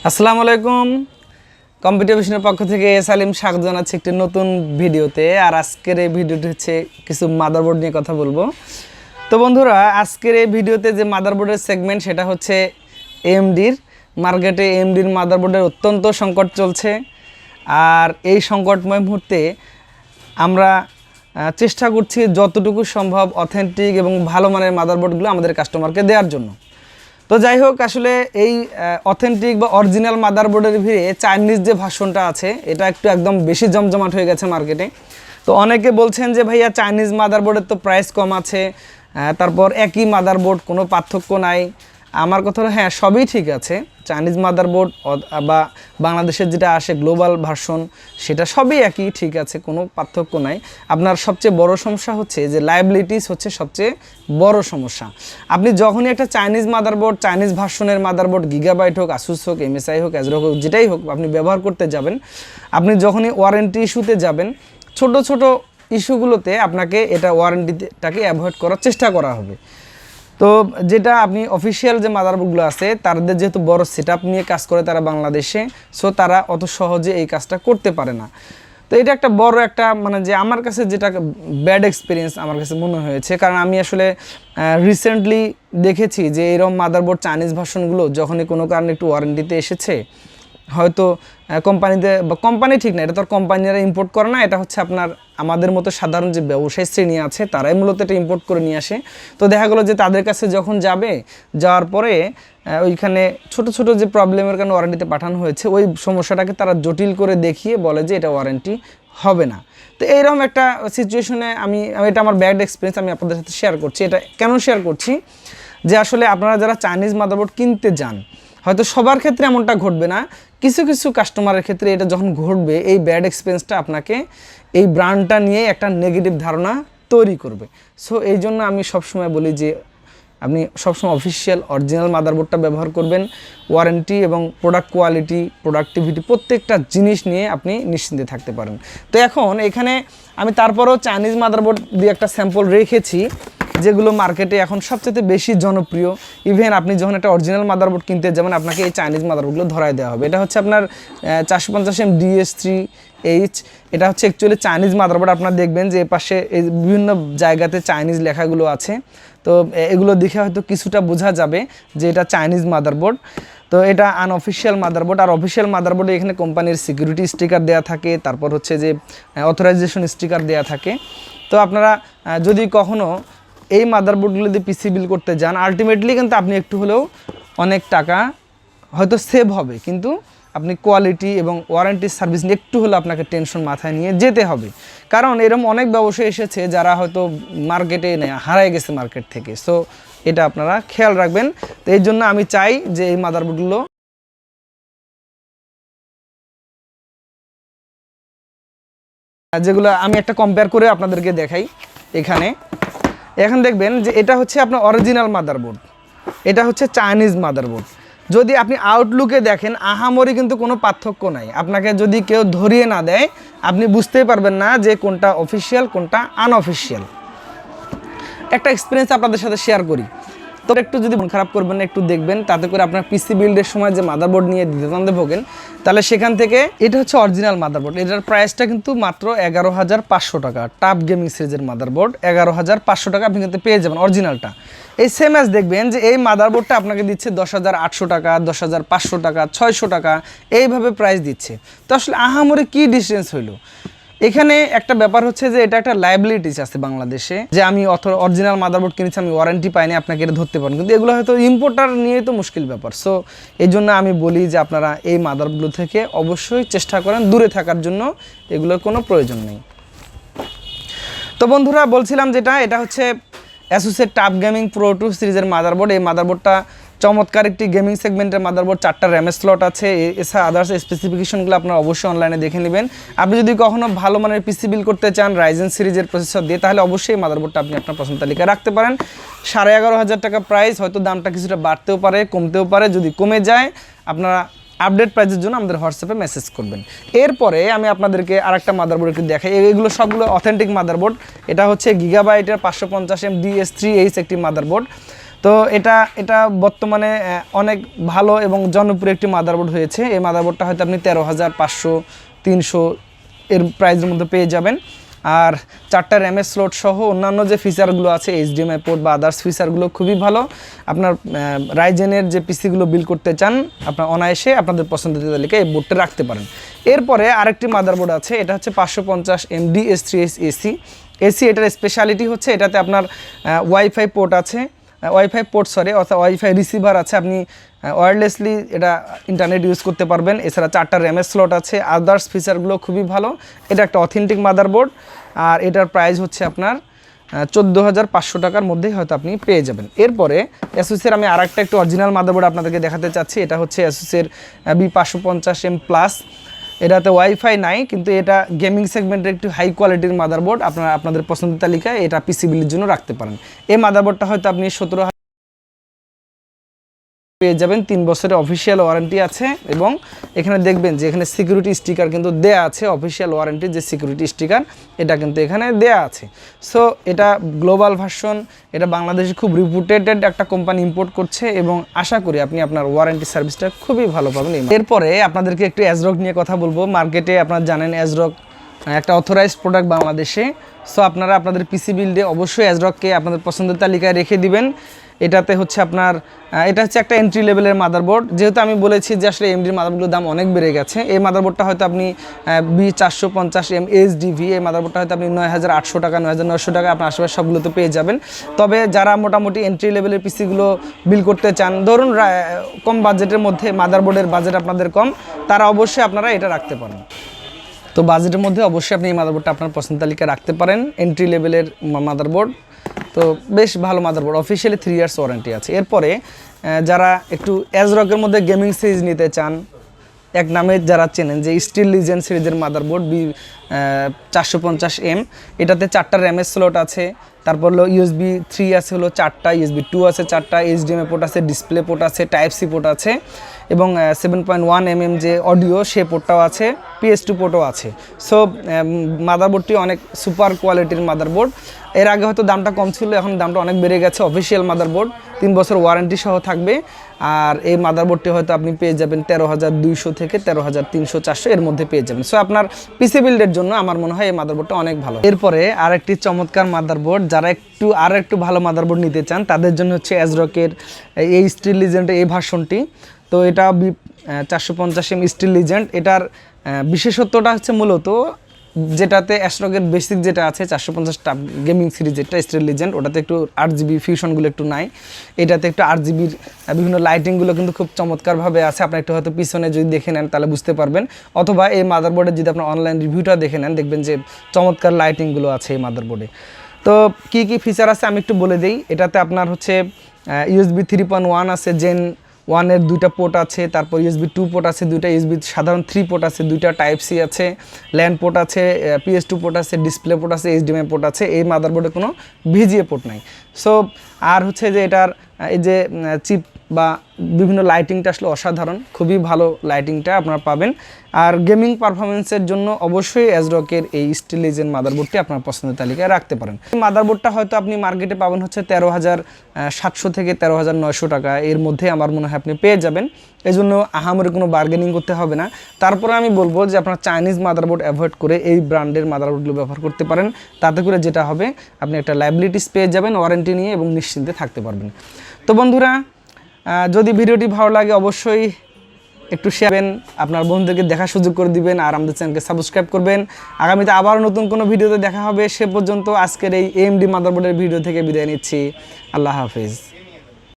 আসসালামু আলাইকুম। কম্পিটিশনের পক্ষ থেকে সালিম স্বাগত জানাচ্ছি একটি নতুন ভিডিওতে। আর আজকের এই ভিডিওটি হচ্ছে কিছু মাদারবোর্ড নিয়ে কথা বলবো। তো বন্ধুরা, আজকের এই ভিডিওতে যে মাদারবোর্ডের সেগমেন্ট সেটা হচ্ছে এএমডির। মার্কেটে এএমডির মাদারবোর্ডের অত্যন্ত সংকট চলছে। আর এই সংকটময় মুহূর্তে আমরা চেষ্টা করছি যতটুকু সম্ভব অথেন্টিক এবং ভালো মানের মাদারবোর্ডগুলো আমাদের কাস্টমারকে দেওয়ার জন্য। তো যাই হোক, আসলে এই অথেন্টিক বা অরিজিনাল মাদারবোর্ডের ভিড়ে চাইনিজ যে ভার্সনটা আছে এটা একটু একদম বেশি জমজমাট হয়ে গেছে মার্কেটে। তো অনেকে বলছেন যে ভাইয়া চাইনিজ মাদারবোর্ডের তো প্রাইস কম আছে, তারপর একই মাদারবোর্ড, কোনো পার্থক্য নাই। আমার কথা হলো হ্যাঁ, সবই ঠিক আছে। চাইনিজ মাদারবোর্ড বা বাংলাদেশের যেটা আসে গ্লোবাল ভার্সন সেটা সবই একই, ঠিক আছে, কোনো পার্থক্য নাই। আপনার সবচেয়ে বড় সমস্যা হচ্ছে যে লায়াবিলিটিস হচ্ছে সবচেয়ে বড় সমস্যা। আপনি যখনই একটা চাইনিজ মাদারবোর্ড, চাইনিজ ভার্সনের মাদারবোর্ড, গিগাবাইট হোক, আসুস হোক, এমএসআই হোক, অ্যাজরক হোক, যেটাই হোক, আপনি ব্যবহার করতে যাবেন, আপনি যখনই ওয়ারেন্টি ইস্যুতে যাবেন, ছোট ছোট ইস্যুগুলোতে আপনাকে এটা ওয়ারেন্টিটাকে অ্যাভয়েড করার চেষ্টা করা হবে। তো যেটা আপনি অফিসিয়াল যে মাদারবোর্ডগুলো আছে তাদের যেহেতু বড় সেটআপ নিয়ে কাজ করে তারা বাংলাদেশে, সো তারা অত সহজে এই কাজটা করতে পারে না। তো এটা একটা বড় একটা যে আমার কাছে যেটা ব্যাড এক্সপিরিয়েন্স আমার কাছে মনে হয়েছে, কারণ আমি আসলে রিসেন্টলি দেখেছি যে এরকম মাদারবোর্ড চাইনিজ ভার্সনগুলো যখনই কোনো কারণে একটু ওয়ারেন্টিতে এসেছে, হয়তো কোম্পানিতে বা কোম্পানি ঠিক না, এটা তো কোম্পানিরা ইম্পোর্ট করে না, এটা হচ্ছে আপনার আমাদের মতো সাধারণ যে ব্যবসায়ী শ্রেণী আছে তারাই মূলত এটা ইম্পোর্ট করে নিয়ে আসে। তো দেখা গেলো যে তাদের কাছে যখন যাওয়ার পরে ওইখানে ছোট ছোট যে প্রবলেমের কারণে ওয়ারেন্টিতে পাঠানো হয়েছে ওই সমস্যাটাকে তারা জটিল করে দেখিয়ে বলে যে এটা ওয়ারেন্টি হবে না। তো এইরকম একটা সিচুয়েশনে এটা আমার ব্যাড এক্সপিরিয়েন্স আমি আপনাদের সাথে শেয়ার করছি। এটা কেন শেয়ার করছি যে আসলে আপনারা যারা চাইনিজ মাদারবোর্ড কিনতে যান, হয়তো সবার ক্ষেত্রে এমনটা ঘটবে না, কিছু কিছু কাস্টমারের ক্ষেত্রে এটা যখন ঘটবে এই ব্যাড এক্সপিরিয়েন্সটা আপনাকে এই ব্র্যান্ডটা নিয়ে একটা নেগেটিভ ধারণা তৈরি করবে। সো এই জন্য আমি সবসময় বলি যে আপনি সবসময় অফিসিয়াল অরিজিনাল মাদারবোর্ডটা ব্যবহার করবেন। ওয়ারেন্টি এবং প্রোডাক্ট কোয়ালিটি, প্রোডাক্টিভিটি প্রত্যেকটা জিনিস নিয়ে আপনি নিশ্চিন্তে থাকতে পারেন। তো এখন এখানে আমি তারপরেও চাইনিজ মাদারবোর্ড দিয়ে একটা স্যাম্পল রেখেছি যেগুলো মার্কেটে এখন সবচেয়ে বেশি জনপ্রিয়। ইভেন আপনি যখন একটা অরিজিনাল মাদারবোর্ড কিনতে যাবেন আপনাকে এই চাইনিজ মাদারবোর্ডগুলো ধরায় দেওয়া হবে। এটা হচ্ছে আপনার 450M DS3H। এটা হচ্ছে অ্যাকচুয়ালি চাইনিজ মাদারবোর্ড। আপনারা দেখবেন যে পাশে এই বিভিন্ন জায়গাতে চাইনিজ লেখাগুলো আছে, তো এগুলো দেখে হয়তো কিছুটা বোঝা যাবে যে এটা চাইনিজ মাদারবোর্ড। তো এটা আনঅফিসিয়াল মাদারবোর্ড। আর অফিসিয়াল মাদারবোর্ডে এখানে কোম্পানির সিকিউরিটি স্টিকার দেওয়া থাকে, তারপর হচ্ছে যে অথরাইজেশন স্টিকার দেওয়া থাকে। তো আপনারা যদি কখনো এই মাদারবোর্ডগুলো দিয়ে পিসি বিল করতে যান, আলটিমেটলি কিন্তু আপনি একটু হলেও অনেক টাকা হয়তো সেভ হবে, কিন্তু আপনি কোয়ালিটি এবং ওয়ারেন্টি সার্ভিস নিয়ে একটু হলেও আপনাকে টেনশন মাথায় নিয়ে যেতে হবে। কারণ এরকম অনেক ব্যবসায়ী এসেছে যারা হয়তো মার্কেটে হারায় গেছে মার্কেট থেকে। সো এটা আপনারা খেয়াল রাখবেন। তো এই জন্য আমি চাই যে এই মাদারবোর্ডগুলো যেগুলো আমি একটা কম্পেয়ার করে আপনাদেরকে দেখাই। এখন দেখবেন যে এটা হচ্ছে আপনার অরিজিনাল মাদারবোর্ড, এটা হচ্ছে চাইনিজ মাদারবোর্ড। যদি আপনি আউটলুকে দেখেন আহামরি কিন্তু কোনো পার্থক্য নাই। আপনাকে যদি কেউ ধরিয়ে না দেয় আপনি বুঝতেই পারবেন না যে কোনটা অফিসিয়াল কোনটা আনঅফিসিয়াল। একটা এক্সপিরিয়েন্স আপনাদের সাথে শেয়ার করি। তো একটু যদি মন খারাপ করবেন না, একটু দেখবেন, তাতে করে আপনার পিসি বিল্ডের সময় যে মাদারবোর্ড নিয়ে দ্বিধাদ্বন্দ্বে ভোগেন, তাহলে সেখান থেকে এটা হচ্ছে অরিজিনাল মাদারবোর্ড। এটার প্রাইসটা কিন্তু মাত্র 11,500 টাকা। টাপ গেমিং সিরিজের মাদারবোর্ড 11,500 টাকা আপনি কিন্তু পেয়ে যাবেন অরিজিনালটা। এই সেম অ্যাজ দেখবেন যে এই মাদারবোর্ডটা আপনাকে দিচ্ছে 10,800 টাকা, 10,500 টাকা, 600 টাকা, এইভাবে প্রাইস দিচ্ছে। তো আসলে আহামরি কী ডিফারেন্স হইলো? এখানে একটা ব্যাপার হচ্ছে যে এটা একটা লায়াবিলিটিস আছে বাংলাদেশে, যে আমি অরিজিনাল মাদারবোর্ড কিনেছি, আমি ওয়ারেন্টি পাইনি, আপনাকে এটা ধরতে পারেন, কিন্তু এগুলো হয়তো ইম্পোর্টার নিয়ে তো মুশকিল ব্যাপার। সো এই জন্য আমি বলি যে আপনারা এই মাদারবোর্ডগুলো থেকে অবশ্যই চেষ্টা করেন দূরে থাকার জন্য, এগুলোর কোনো প্রয়োজন নেই। তো বন্ধুরা, বলছিলাম যেটা, এটা হচ্ছে অ্যাসুসের টাপ গেমিং প্রো 2 সিরিজের মাদারবোর্ড। এই মাদারবোর্ডটা চমৎকার একটি গেমিং সেগমেন্টের মাদারবোর্ড। 4টা র্যামের স্লট আছে। এছাড়া আদার্স স্পেসিফিকেশনগুলো আপনারা অবশ্যই অনলাইনে দেখে নেবেন। আপনি যদি কখনও ভালো মানের পিসি বিল করতে চান রাইজেন সিরিজের প্রসেসর দিয়ে, তাহলে অবশ্যই এই মাদারবোর্ডটা আপনি আপনার পছন্দ তালিকায় রাখতে পারেন। 11,500 টাকা প্রাইস, হয়তো দামটা কিছুটা বাড়তেও পারে কমতেও পারে। যদি কমে যায় আপনারা আপডেট প্রাইসের জন্য আমাদের হোয়াটসঅ্যাপে মেসেজ করবেন। এরপরে আমি আপনাদেরকে আরেকটা মাদারবোর্ড একটু দেখাই। এগুলো সবগুলো অথেন্টিক মাদারবোর্ড। এটা হচ্ছে গিগাবাইটের 550M DS3H একটি মাদারবোর্ড। তো এটা বর্তমানে অনেক ভালো এবং জনপ্রিয় একটি মাদারবোর্ড হয়েছে। এই মাদারবোর্ডটা হয়তো আপনি 13,500 300 এর প্রাইসের মধ্যে পেয়ে যাবেন। আর 4টা র্যামের স্লট সহ অন্যান্য যে ফিচারগুলো আছে HDMI পোর্ট বা আদার্স ফিচারগুলো খুবই ভালো। আপনার রাইজেনের যে পিসিগুলো বিল করতে চান আপনার অনায়াসে আপনাদের পছন্দের তালিকায় এই বোর্ডটা রাখতে পারেন। এরপরে আরেকটি মাদারবোর্ড আছে, এটা হচ্ছে 550 MD S3S এসি। এটার স্পেশালিটি হচ্ছে এটাতে আপনার ওয়াইফাই পোর্ট আছে, অর্থাৎ ওয়াইফাই রিসিভার আছে, আপনি ওয়্যারলেসলি এটা ইন্টারনেট ইউজ করতে পারবেন। এছাড়া 4টা র্যামের স্লট আছে, আদার্স ফিচারগুলো খুবই ভালো। এটা একটা অথেন্টিক মাদারবোর্ড আর এটার প্রাইস হচ্ছে আপনার 14,500 টাকার মধ্যেই হয়তো আপনি পেয়ে যাবেন। এরপরে অ্যাসুসের আমি আরেকটা একটু অরিজিনাল মাদারবোর্ড আপনাদেরকে দেখাতে চাচ্ছি। এটা হচ্ছে অ্যাসুসের B550M প্লাস। এটাতে ওয়াইফাই নাই, কিন্তু এটা গেমিং সেগমেন্টের একটু হাই কোয়ালিটির মাদারবোর্ড। আপনাদের পছন্দের তালিকায় এটা পিসিবিলির জন্য রাখতে পারেন। এই মাদারবোর্ডটা হয়তো আপনি 17,000 পেয়ে যাবেন। 3 বছরের অফিসিয়াল ওয়ারেন্টি আছে এবং এখানে দেখবেন যে এখানে সিকিউরিটি স্টিকার কিন্তু দেয়া আছে। অফিসিয়াল ওয়ারেন্টির যে সিকিউরিটি স্টিকার এটা কিন্তু এখানে দেয়া আছে। সো এটা গ্লোবাল ভার্সন, এটা বাংলাদেশে খুব রিপুটেটেড একটা কোম্পানি ইম্পোর্ট করছে এবং আশা করি আপনি আপনার ওয়ারেন্টি সার্ভিসটা খুবই ভালো পাবেন। এরপরে আপনাদেরকে একটু অ্যাজরক নিয়ে কথা বলবো। মার্কেটে আপনারা জানেন অ্যাজরক একটা অথরাইজড প্রোডাক্ট বাংলাদেশে। সো আপনারা আপনাদের পিসি বিল্ডে অবশ্যই অ্যাজরককে আপনাদের পছন্দের তালিকায় রেখে দিবেন। এটাতে হচ্ছে আপনার এটা হচ্ছে একটা এন্ট্রি লেভেলের মাদারবোর্ড। যেহেতু আমি বলেছি যে আসলে এমডির মাদারবোর্ডের দাম অনেক বেড়ে গেছে, এই মাদারবোর্ডটা হয়তো আপনি B450M HDV এই মাদারবোর্ডটা হয়তো আপনি 9,800 টাকা 9,900 টাকা আপনার আশেপাশে সবগুলোতে পেয়ে যাবেন। তবে যারা মোটামুটি এন্ট্রি লেভেলের পিসিগুলো বিল করতে চান, ধরুন কম বাজেটের মধ্যে, মাদারবোর্ডের বাজেট আপনাদের কম, তারা অবশ্যই আপনারা এটা রাখতে পারেন। তো বাজেটের মধ্যে অবশ্যই আপনি এই মাদারবোর্ডটা আপনার পছন্দ তালিকায় রাখতে পারেন। এন্ট্রি লেভেলের মাদারবোর্ড, তো বেশ ভালো মাদারবোর্ড, অফিসিয়ালি 3 ইয়ার্স ওয়ারেন্টি আছে। এরপরে যারা একটু অ্যাজরকের মধ্যে গেমিং সিরিজ নিতে চান, এক নামে যারা চেনেন যে স্টিল লিজেন্ড সিরিজের মাদারবোর্ড B450M, এটাতে 4টা র্যামের স্লট আছে, তারপর হলো USB 3 আছে হলো 4টা, USB 2 আছে 4টা, HDMI পোর্ট আছে, ডিসপ্লে পোর্ট আছে, টাইপ সি পোর্ট আছে এবং 7.1mm যে অডিও সে পোর্টটাও আছে, PS2 পোর্টও আছে। সো মাদারবোর্ডটি অনেক সুপার কোয়ালিটির মাদারবোর্ড। এর আগে হয়তো দামটা কম ছিল, এখন দামটা অনেক বেড়ে গেছে। অফিসিয়াল মাদারবোর্ড, 3 বছর ওয়ারেন্টি সহ থাকবে। আর এই মাদারবোর্ডটি হয়তো আপনি পেয়ে যাবেন 13,200 থেকে 13,300 400 এর মধ্যে পেয়ে যাবেন। সো আপনার পিসি বিল্ডের জন্য আমার মনে হয় এই মাদারবোর্ডটা অনেক ভালো। এরপরে আরেকটি চমৎকার মাদারবোর্ড, যারা একটু ভালো মাদারবোর্ড নিতে চান তাদের জন্য হচ্ছে অ্যাজরকের এই স্টিল লিজেন্ডের এই ভার্সনটি। তো এটা B450M স্টিল লিজেন্ড। এটার বিশেষত্বটা হচ্ছে মূলত যেটাতে অ্যাস্ট্রকের বেসিক যেটা আছে 450টা গেমিং সিরিজ, যেটা স্টিল লিজেন্ড, ওটাতে একটু RGB ফিউশনগুলো একটু নাই। এটাতে একটু RGBর বিভিন্ন লাইটিংগুলো কিন্তু খুব চমৎকারভাবে আছে। আপনি একটু হয়তো পিছনে যদি দেখে নেন তাহলে বুঝতে পারবেন, অথবা এই মাদারবোর্ডে যদি আপনার অনলাইন রিভিউটা দেখে নেন দেখবেন যে চমৎকার লাইটিংগুলো আছে এই মাদারবোর্ডে। তো কী কী ফিচার আছে আমি একটু বলে দিই। এটাতে আপনার হচ্ছে USB 3.1 আছে, Gen 1-এর 2টা পোর্ট আছে, তারপর USB 2 পোর্ট আছে 2টা, USB সাধারণ 3 পোর্ট আছে 2টা, টাইপ সি আছে, ল্যান পোর্ট আছে, PS2 পোর্ট আছে, ডিসপ্লে পোর্ট আছে, HDMI পোর্ট আছে। এই মাদারবোর্ডে কোনো VGA পোর্ট নাই। সো আর হচ্ছে যে এটার এই যে চিপ বা বিভিন্ন লাইটিংটা আসলে অসাধারণ, খুবই ভালো লাইটিংটা আপনারা পাবেন। আর গেমিং পারফরমেন্সের জন্য অবশ্যই অ্যাজরকের এই স্টিল লিজেন্ড মাদারবোর্ডটি আপনার পছন্দের তালিকায় রাখতে পারেন। এই মাদারবোর্ডটা হয়তো আপনি মার্কেটে পাবেন হচ্ছে 13,700 থেকে 13,900 টাকা এর মধ্যে আমার মনে হয় আপনি পেয়ে যাবেন। এই জন্য আহামরি কোনো বার্গেনিং করতে হবে না। তারপরে আমি বলবো যে আপনার চাইনিজ মাদারবোর্ড অ্যাভয়েড করে এই ব্র্যান্ডের মাদারবোর্ডগুলো ব্যবহার করতে পারেন। তাতে করে যেটা হবে আপনি একটা লাইবিলিটিস পেয়ে যাবেন ওয়ারেন্টি নিয়ে এবং নিশ্চিন্তে থাকতে পারবেন। তো বন্ধুরা, যদি ভিডিওটি ভালো লাগে অবশ্যই একটু শেয়ার করবেন, আপনার বন্ধুদেরকে দেখার সুযোগ করে দিবেন আর আমাদের চ্যানেলকে সাবস্ক্রাইব করবেন। আগামীতে আবার নতুন কোনো ভিডিওতে দেখা হবে। সে পর্যন্ত আজকের এই AMD মাদারবোর্ডের ভিডিও থেকে বিদায় নিচ্ছি। আল্লাহ হাফেজ।